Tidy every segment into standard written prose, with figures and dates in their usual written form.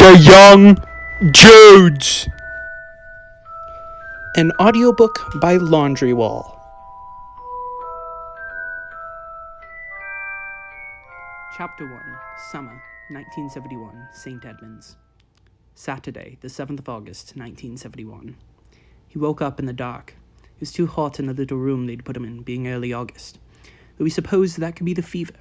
The Young Judes. An audiobook by Laundry Wall. Chapter 1. Summer, 1971, St. Edmunds. Saturday, the 7th of August, 1971. He woke up in the dark. It was too hot in the little room they'd put him in, being early August, though he supposed that could be the fever.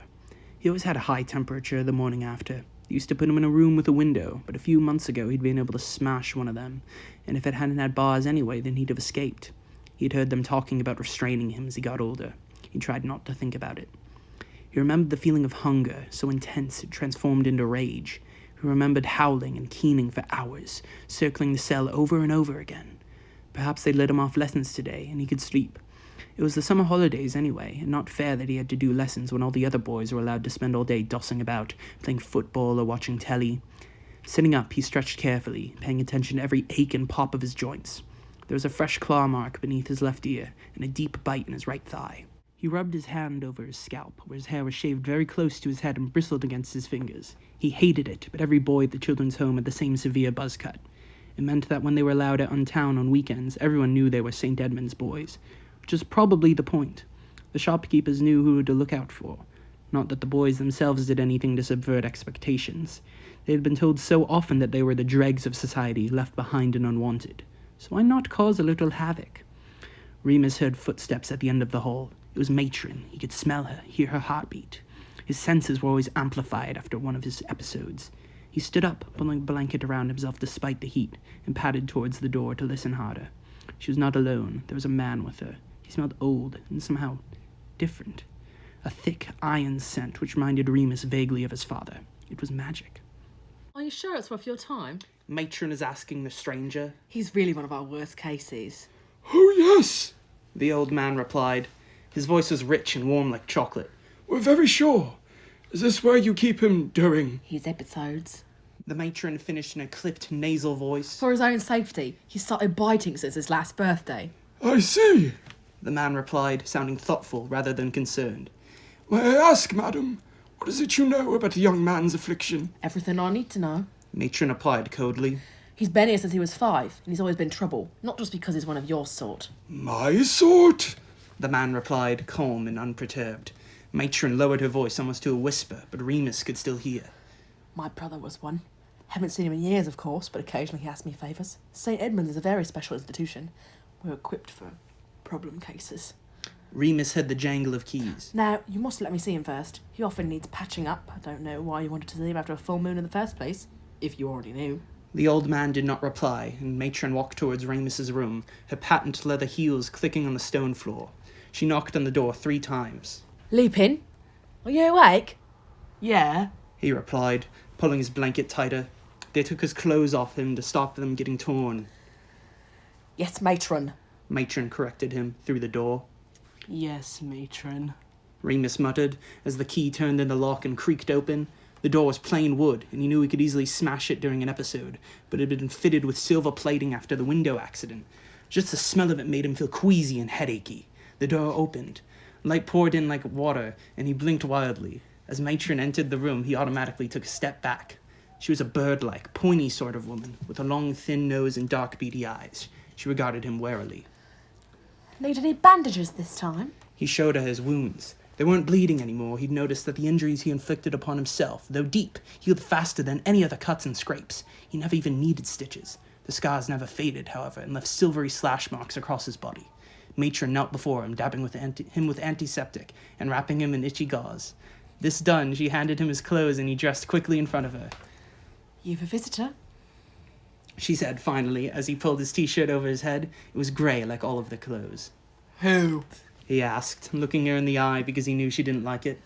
He always had a high temperature the morning after. They used to put him in a room with a window, but a few months ago he'd been able to smash one of them, and if it hadn't had bars anyway, then he'd have escaped. He'd heard them talking about restraining him as he got older. He tried not to think about it. He remembered the feeling of hunger, so intense it transformed into rage. He remembered howling and keening for hours, circling the cell over and over again. Perhaps they'd let him off lessons today, and he could sleep. It was the summer holidays anyway, and not fair that he had to do lessons when all the other boys were allowed to spend all day dossing about, playing football or watching telly. Sitting up, he stretched carefully, paying attention to every ache and pop of his joints. There was a fresh claw mark beneath his left ear, and a deep bite in his right thigh. He rubbed his hand over his scalp, where his hair was shaved very close to his head and bristled against his fingers. He hated it, but every boy at the children's home had the same severe buzz cut. It meant that when they were allowed out on town on weekends, everyone knew they were St. Edmunds boys, which is probably the point. The shopkeepers knew who to look out for. Not that the boys themselves did anything to subvert expectations. They had been told so often that they were the dregs of society, left behind and unwanted. So why not cause a little havoc? Remus heard footsteps at the end of the hall. It was Matron. He could smell her, hear her heartbeat. His senses were always amplified after one of his episodes. He stood up, pulling a blanket around himself despite the heat, and padded towards the door to listen harder. She was not alone. There was a man with her. He smelled old and somehow different. A thick iron scent which reminded Remus vaguely of his father. It was magic. Are you sure it's worth your time? Matron is asking the stranger. He's really one of our worst cases. Oh, yes, The old man replied. His voice was rich and warm like chocolate. we're very sure. Is this where you keep him during? His episodes. The matron finished in a clipped nasal voice. For his own safety, he started biting since his last birthday. I see. The man replied, sounding thoughtful rather than concerned. May I ask, madam, what is it you know about the young man's affliction? Everything I need to know. Matron replied coldly. He's been here since he was 5, and he's always been trouble. Not just because he's one of your sort. My sort? The man replied, calm and unperturbed. Matron lowered her voice almost to a whisper, but Remus could still hear. My brother was one. Haven't seen him in years, of course, but occasionally he asks me favours. St. Edmunds is a very special institution. We're equipped for problem cases. Remus heard the jangle of keys. Now, you must let me see him first. He often needs patching up. I don't know why you wanted to see him after a full moon in the first place, if you already knew. The old man did not reply, and Matron walked towards Remus's room, her patent leather heels clicking on the stone floor. She knocked on the door 3 times. Lupin? Are you awake? Yeah. He replied, pulling his blanket tighter. They took his clothes off him to stop them getting torn. Yes, matron. Matron corrected him through the door. Yes, matron. Remus muttered as the key turned in the lock and creaked open. The door was plain wood, and he knew he could easily smash it during an episode, but it had been fitted with silver plating after the window accident. Just the smell of it made him feel queasy and headachy. The door opened. Light poured in like water, and he blinked wildly. As Matron entered the room, he automatically took a step back. She was a bird-like, pointy sort of woman, with a long, thin nose and dark, beady eyes. She regarded him warily. Need any bandages this time? He showed her his wounds. They weren't bleeding anymore. He'd noticed that the injuries he inflicted upon himself, though deep, healed faster than any other cuts and scrapes. He never even needed stitches. The scars never faded, however, and left silvery slash marks across his body. Matron knelt before him, dabbing him with antiseptic and wrapping him in itchy gauze. This done, she handed him his clothes and he dressed quickly in front of her. You've a visitor? She said finally, as he pulled his t-shirt over his head. It was grey like all of the clothes. Who? He asked, looking her in the eye because he knew she didn't like it.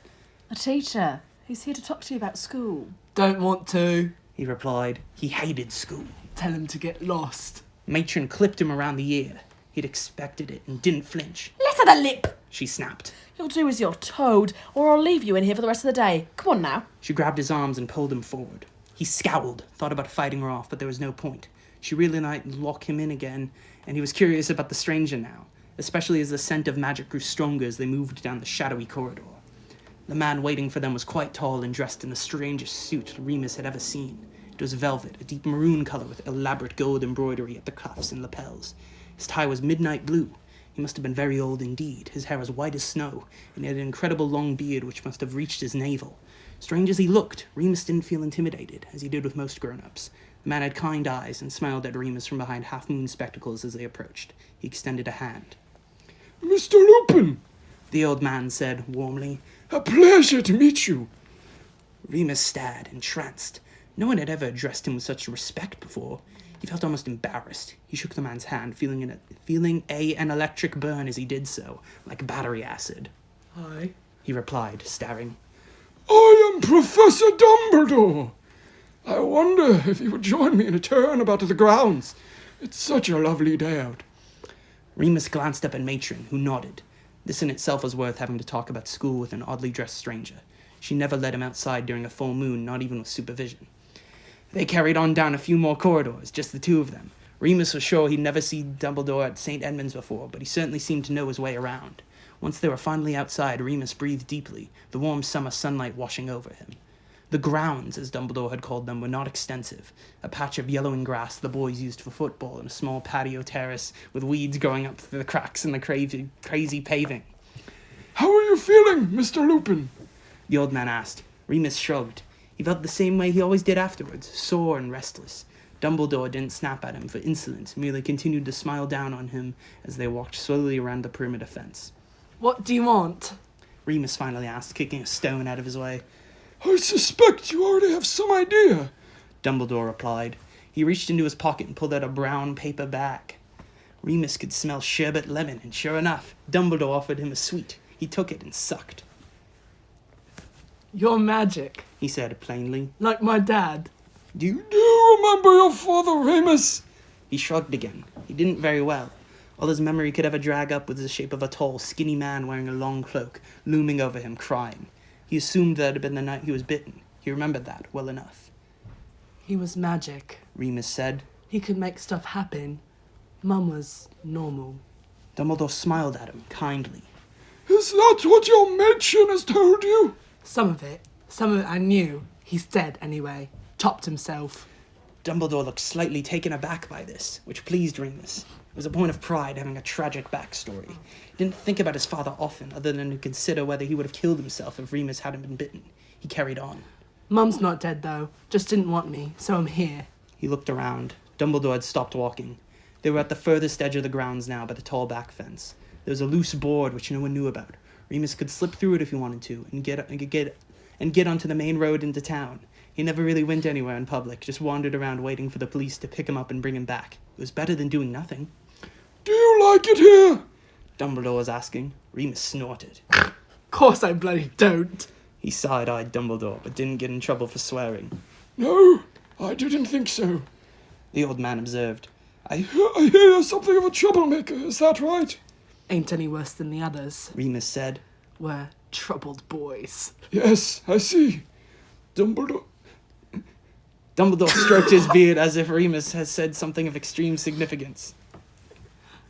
A teacher. He's here to talk to you about school. Don't want to. He replied. He hated school. Tell him to get lost. Matron clipped him around the ear. He'd expected it and didn't flinch. Less of the lip! She snapped. You'll do as you're told, or I'll leave you in here for the rest of the day. Come on now. She grabbed his arms and pulled him forward. He scowled, thought about fighting her off, but there was no point. She really might lock him in again, and he was curious about the stranger now, especially as the scent of magic grew stronger as they moved down the shadowy corridor. The man waiting for them was quite tall and dressed in the strangest suit Remus had ever seen. It was velvet, a deep maroon color with elaborate gold embroidery at the cuffs and lapels. His tie was midnight blue. He must have been very old indeed. His hair was white as snow, and he had an incredible long beard which must have reached his navel. Strange as he looked, Remus didn't feel intimidated, as he did with most grown-ups. The man had kind eyes and smiled at Remus from behind half-moon spectacles as they approached. He extended a hand. Mr. Lupin! The old man said warmly. A pleasure to meet you. Remus stared, entranced. No one had ever addressed him with such respect before. He felt almost embarrassed. He shook the man's hand, feeling an electric burn as he did so, like battery acid. Hi. He replied, staring. I am Professor Dumbledore. I wonder if you would join me in a turn about the grounds. It's such a lovely day out. Remus glanced up at Matron, who nodded. This in itself was worth having to talk about school with an oddly dressed stranger. She never let him outside during a full moon, not even with supervision. They carried on down a few more corridors, just the two of them. Remus was sure he'd never seen Dumbledore at St. Edmund's before, but he certainly seemed to know his way around. Once they were finally outside, Remus breathed deeply, the warm summer sunlight washing over him. The grounds, as Dumbledore had called them, were not extensive. A patch of yellowing grass the boys used for football, and a small patio terrace with weeds growing up through the cracks in the crazy paving. How are you feeling, Mr. Lupin? The old man asked. Remus shrugged. He felt the same way he always did afterwards, sore and restless. Dumbledore didn't snap at him for insolence, merely continued to smile down on him as they walked slowly around the perimeter fence. What do you want? Remus finally asked, kicking a stone out of his way. I suspect you already have some idea. Dumbledore replied. He reached into his pocket and pulled out a brown paper bag. Remus could smell sherbet lemon, and sure enough, Dumbledore offered him a sweet. He took it and sucked. You're magic. He said plainly. Like my dad. You do remember your father, Remus? He shrugged again. He didn't very well. All his memory could ever drag up was the shape of a tall, skinny man wearing a long cloak, looming over him, crying. He assumed that it had been the night he was bitten. He remembered that well enough. He was magic. Remus said. He could make stuff happen. Mum was normal. Dumbledore smiled at him, kindly. Is that what your matron has told you? Some of it I knew. He's dead anyway. Chopped himself. Dumbledore looked slightly taken aback by this, which pleased Remus. It was a point of pride having a tragic backstory. He didn't think about his father often, other than to consider whether he would have killed himself if Remus hadn't been bitten. He carried on. Mum's not dead though. Just didn't want me, so I'm here. He looked around. Dumbledore had stopped walking. They were at the furthest edge of the grounds now by the tall back fence. There was a loose board which no one knew about. Remus could slip through it if he wanted to, and get onto the main road into town. He never really went anywhere in public, just wandered around waiting for the police to pick him up and bring him back. It was better than doing nothing. Do you like it here? Dumbledore was asking. Remus snorted. Course I bloody don't. He side-eyed Dumbledore, but didn't get in trouble for swearing. No, I didn't think so. The old man observed. I hear you're something of a troublemaker, is that right? Ain't any worse than the others. Remus said. We're troubled boys. Yes, I see. Dumbledore stroked his beard as if Remus had said something of extreme significance.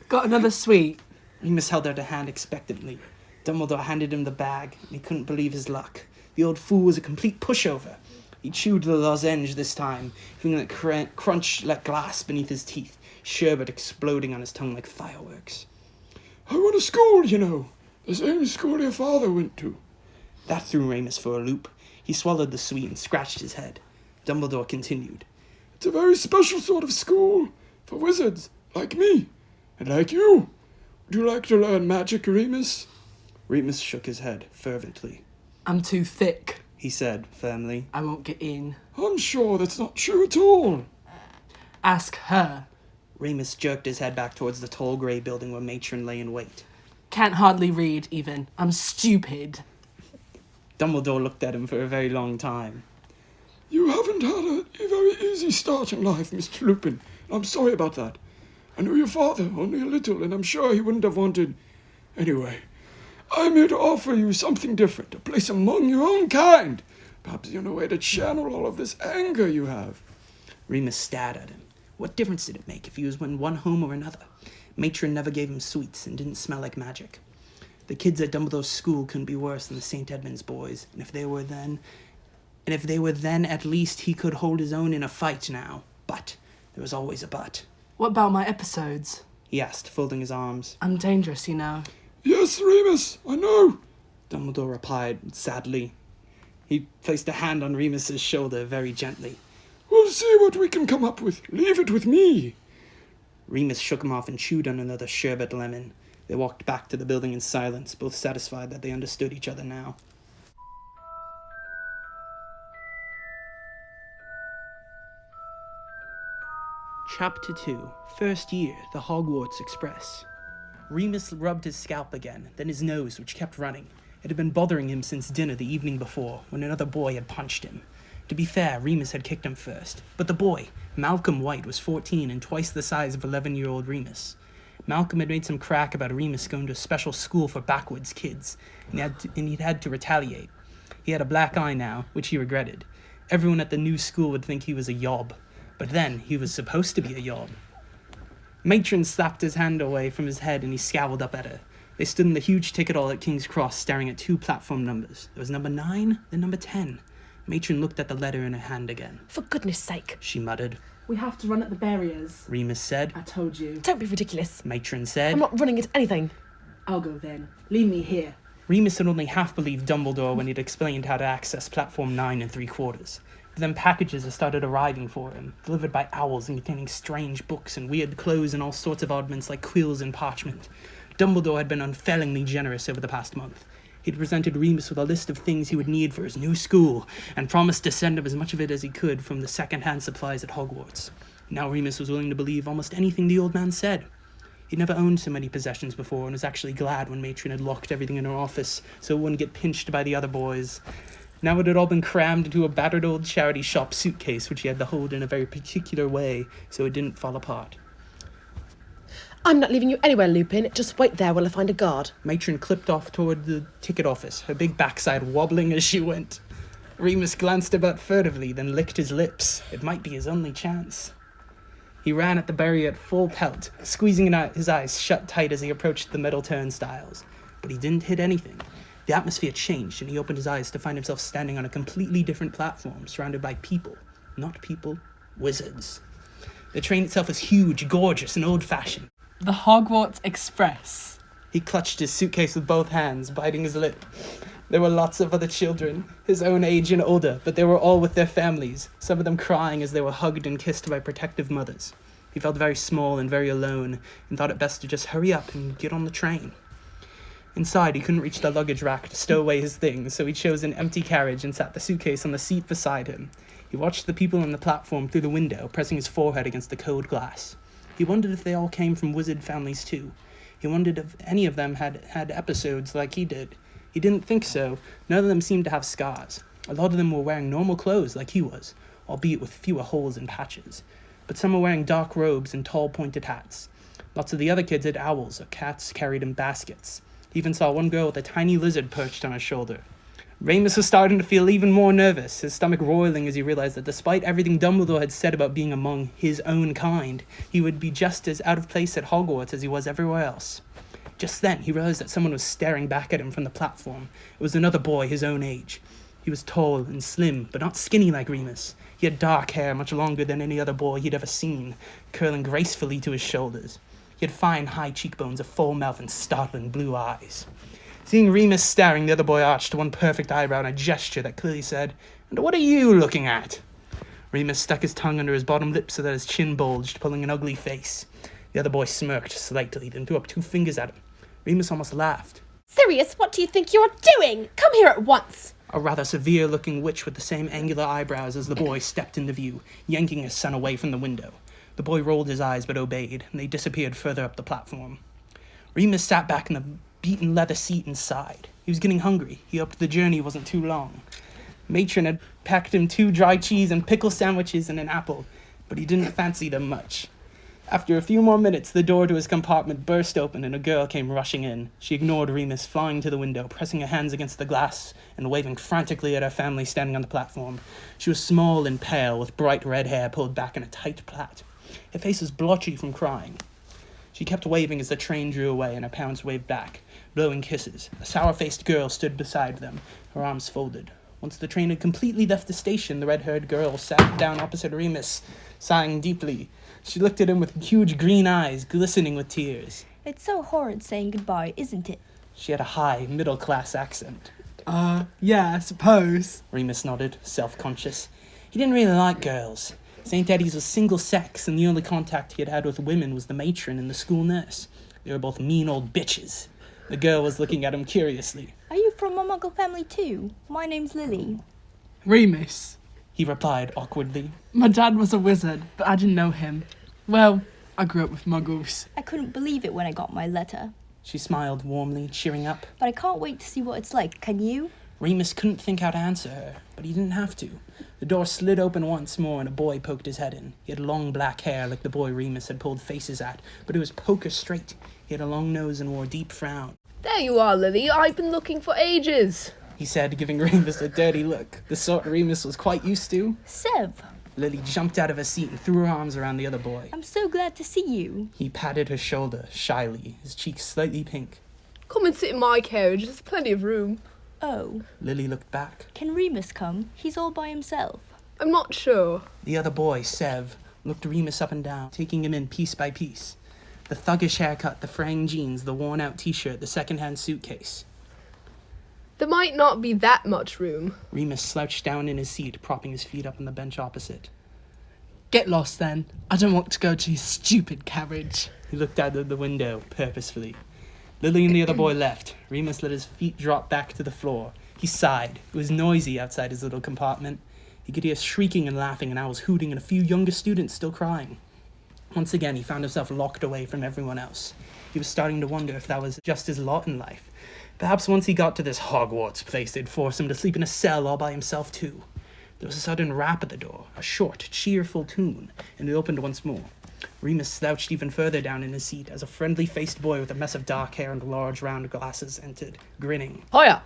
Got another sweet. Remus held out a hand expectantly. Dumbledore handed him the bag, and he couldn't believe his luck. The old fool was a complete pushover. He chewed the lozenge this time, feeling it crunch like glass beneath his teeth, sherbet exploding on his tongue like fireworks. I went to school, you know. The same school your father went to. That threw Remus for a loop. He swallowed the sweet and scratched his head. Dumbledore continued. It's a very special sort of school for wizards, like me, and like you. Would you like to learn magic, Remus? Remus shook his head fervently. I'm too thick. He said firmly. I won't get in. I'm sure that's not true at all. Ask her. Remus jerked his head back towards the tall grey building where Matron lay in wait. Can't hardly read, even. I'm stupid. Dumbledore looked at him for a very long time. You haven't had a very easy start in life, Mr. Lupin. I'm sorry about that. I knew your father only a little, and I'm sure he wouldn't have wanted... Anyway, I'm here to offer you something different, a place among your own kind. Perhaps you know a way to channel all of this anger you have. Remus stared at him. What difference did it make if he was in one home or another? Matron never gave him sweets and didn't smell like magic. The kids at Dumbledore's school couldn't be worse than the St. Edmund's boys, and if they were then And if they were then, at least he could hold his own in a fight now. But there was always a but. What about my episodes? He asked, folding his arms. I'm dangerous, you know. Yes, Remus, I know. Dumbledore replied sadly. He placed a hand on Remus's shoulder very gently. We'll see what we can come up with. Leave it with me. Remus shook him off and chewed on another sherbet lemon. They walked back to the building in silence, both satisfied that they understood each other now. Chapter 2. First Year, The Hogwarts Express. Remus rubbed his scalp again, then his nose, which kept running. It had been bothering him since dinner the evening before, when another boy had punched him. To be fair, Remus had kicked him first. But the boy, Malcolm White, was 14 and twice the size of 11-year-old Remus. Malcolm had made some crack about Remus going to a special school for backwoods kids, and he'd had to retaliate. He had a black eye now, which he regretted. Everyone at the new school would think he was a yob. But then, he was supposed to be a yob. Matron slapped his hand away from his head and he scowled up at her. They stood in the huge ticket hall at King's Cross staring at 2 platform numbers. There was number 9, then number 10. Matron looked at the letter in her hand again. For goodness sake. She muttered. We have to run at the barriers. Remus said. I told you. Don't be ridiculous. Matron said. I'm not running at anything. I'll go then. Leave me here. Remus had only half believed Dumbledore when he'd explained how to access platform 9 3/4. But then packages had started arriving for him, delivered by owls and containing strange books and weird clothes and all sorts of oddments like quills and parchment. Dumbledore had been unfailingly generous over the past month. He'd presented Remus with a list of things he would need for his new school, and promised to send him as much of it as he could from the second-hand supplies at Hogwarts. Now Remus was willing to believe almost anything the old man said. He'd never owned so many possessions before, and was actually glad when Matron had locked everything in her office so it wouldn't get pinched by the other boys. Now it had all been crammed into a battered old charity shop suitcase, which he had to hold in a very particular way so it didn't fall apart. I'm not leaving you anywhere, Lupin. Just wait there while I find a guard. Matron clipped off toward the ticket office, her big backside wobbling as she went. Remus glanced about furtively, then licked his lips. It might be his only chance. He ran at the barrier at full pelt, squeezing his eyes shut tight as he approached the metal turnstiles. But he didn't hit anything. The atmosphere changed, and he opened his eyes to find himself standing on a completely different platform, surrounded by people. Not people, wizards. The train itself was huge, gorgeous, and old-fashioned. The Hogwarts Express. He clutched his suitcase with both hands, biting his lip. There were lots of other children, his own age and older, but they were all with their families, some of them crying as they were hugged and kissed by protective mothers. He felt very small and very alone, and thought it best to just hurry up and get on the train. Inside, he couldn't reach the luggage rack to stow away his things, so he chose an empty carriage and sat the suitcase on the seat beside him. He watched the people on the platform through the window, pressing his forehead against the cold glass. He wondered if they all came from wizard families too. He wondered if any of them had episodes like he did. He didn't think so. None of them seemed to have scars. A lot of them were wearing normal clothes like he was, albeit with fewer holes and patches. But some were wearing dark robes and tall pointed hats. Lots of the other kids had owls or cats carried in baskets. He even saw one girl with a tiny lizard perched on her shoulder. Remus was starting to feel even more nervous, his stomach roiling as he realized that despite everything Dumbledore had said about being among his own kind, he would be just as out of place at Hogwarts as he was everywhere else. Just then, he realized that someone was staring back at him from the platform. It was another boy his own age. He was tall and slim, but not skinny like Remus. He had dark hair, much longer than any other boy he'd ever seen, curling gracefully to his shoulders. He had fine, high cheekbones, a full mouth, and startling blue eyes. Seeing Remus staring, the other boy arched one perfect eyebrow in a gesture that clearly said, "And what are you looking at?" Remus stuck his tongue under his bottom lip so that his chin bulged, pulling an ugly face. The other boy smirked slightly, then threw up 2 fingers at him. Remus almost laughed. Sirius, what do you think you're doing? Come here at once. A rather severe-looking witch with the same angular eyebrows as the boy stepped into view, yanking his son away from the window. The boy rolled his eyes but obeyed, and they disappeared further up the platform. Remus sat back in the beaten leather seat and sighed. He was getting hungry. He hoped the journey wasn't too long. Matron had packed him 2 dry cheese and pickle sandwiches and an apple, but he didn't fancy them much. After a few more minutes, the door to his compartment burst open and a girl came rushing in. She ignored Remus, flying to the window, pressing her hands against the glass and waving frantically at her family standing on the platform. She was small and pale, with bright red hair pulled back in a tight plait. Her face was blotchy from crying. She kept waving as the train drew away and her parents waved back, blowing kisses. A sour-faced girl stood beside them, her arms folded. Once the train had completely left the station, the red-haired girl sat down opposite Remus, sighing deeply. She looked at him with huge green eyes, glistening with tears. It's so horrid saying goodbye, isn't it? She had a high, middle-class accent. Yeah, I suppose. Remus nodded, self-conscious. He didn't really like girls. St. Eddie's was single-sex, and the only contact he had had with women was the matron and the school nurse. They were both mean old bitches. The girl was looking at him curiously. Are you from a Muggle family too? My name's Lily. Remus. He replied awkwardly. My dad was a wizard, but I didn't know him. Well, I grew up with Muggles. I couldn't believe it when I got my letter. She smiled warmly, cheering up. But I can't wait to see what it's like, can you? Remus couldn't think how to answer her, but he didn't have to. The door slid open once more and a boy poked his head in. He had long black hair like the boy Remus had pulled faces at, but it was poker straight. He had a long nose and wore a deep frown. There you are, Lily. I've been looking for ages. He said, giving Remus a dirty look, the sort Remus was quite used to. Sev, Lily jumped out of her seat and threw her arms around the other boy. I'm so glad to see you. He patted her shoulder, shyly, his cheeks slightly pink. Come and sit in my carriage. There's plenty of room. Oh, Lily looked back. can Remus come? He's all by himself. I'm not sure. The other boy, Sev, looked Remus up and down, taking him in piece by piece. The thuggish haircut, the fraying jeans, the worn-out t-shirt, the second-hand suitcase. There might not be that much room. Remus slouched down in his seat, propping his feet up on the bench opposite. Get lost then. I don't want to go to your stupid carriage. He looked out of the window, purposefully. Lily and the other boy left. Remus let his feet drop back to the floor. He sighed. It was noisy outside his little compartment. He could hear shrieking and laughing and owls hooting and a few younger students still crying. Once again, he found himself locked away from everyone else. He was starting to wonder if that was just his lot in life. Perhaps once he got to this Hogwarts place, they'd force him to sleep in a cell all by himself too. There was a sudden rap at the door, a short, cheerful tune, and it opened once more. Remus slouched even further down in his seat as a friendly-faced boy with a mess of dark hair and large round glasses entered, grinning. Hiya.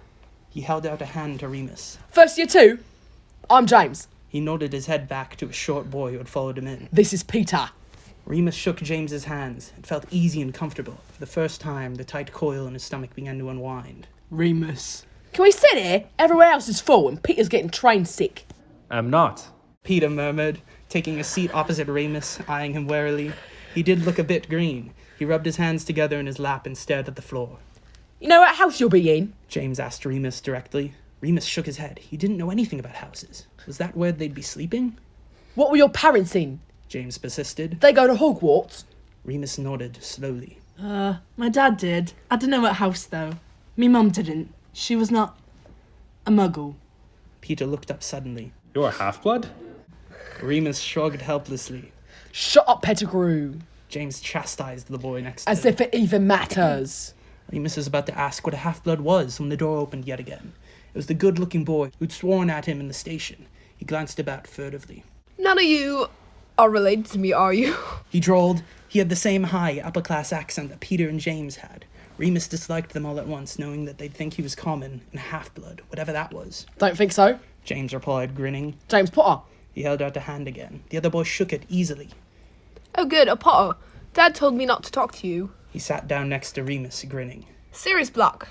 He held out a hand to Remus. First year 2. I'm James. He nodded his head back to a short boy who had followed him in. This is Peter. Remus shook James's hands. It felt easy and comfortable. For the first time, the tight coil in his stomach began to unwind. Remus. Can we sit here? Everywhere else is full and Peter's getting train sick. I'm not. Peter murmured, taking a seat opposite Remus, eyeing him warily. He did look a bit green. He rubbed his hands together in his lap and stared at the floor. You know what house you'll be in? James asked Remus directly. Remus shook his head. He didn't know anything about houses. Was that where they'd be sleeping? What were your parents in? James persisted. They go to Hogwarts. Remus nodded slowly. My dad did. I don't know what house though. Me mum didn't. She was not a muggle. Peter looked up suddenly. You're a half-blood? Remus shrugged helplessly. Shut up, Pettigrew. James chastised the boy next to As him. if it even matters. Remus was about to ask what a half-blood was when the door opened yet again. It was the good-looking boy who'd sworn at him in the station. He glanced about furtively. None of you are related to me, are you? He drawled. He had the same high, upper-class accent that Peter and James had. Remus disliked them all at once, knowing that they'd think he was common and half-blood, whatever that was. Don't think so. James replied, grinning. James Potter. He held out a hand again. The other boy shook it easily. Oh good, a Potter. Dad told me not to talk to you. He sat down next to Remus, grinning. Sirius Black.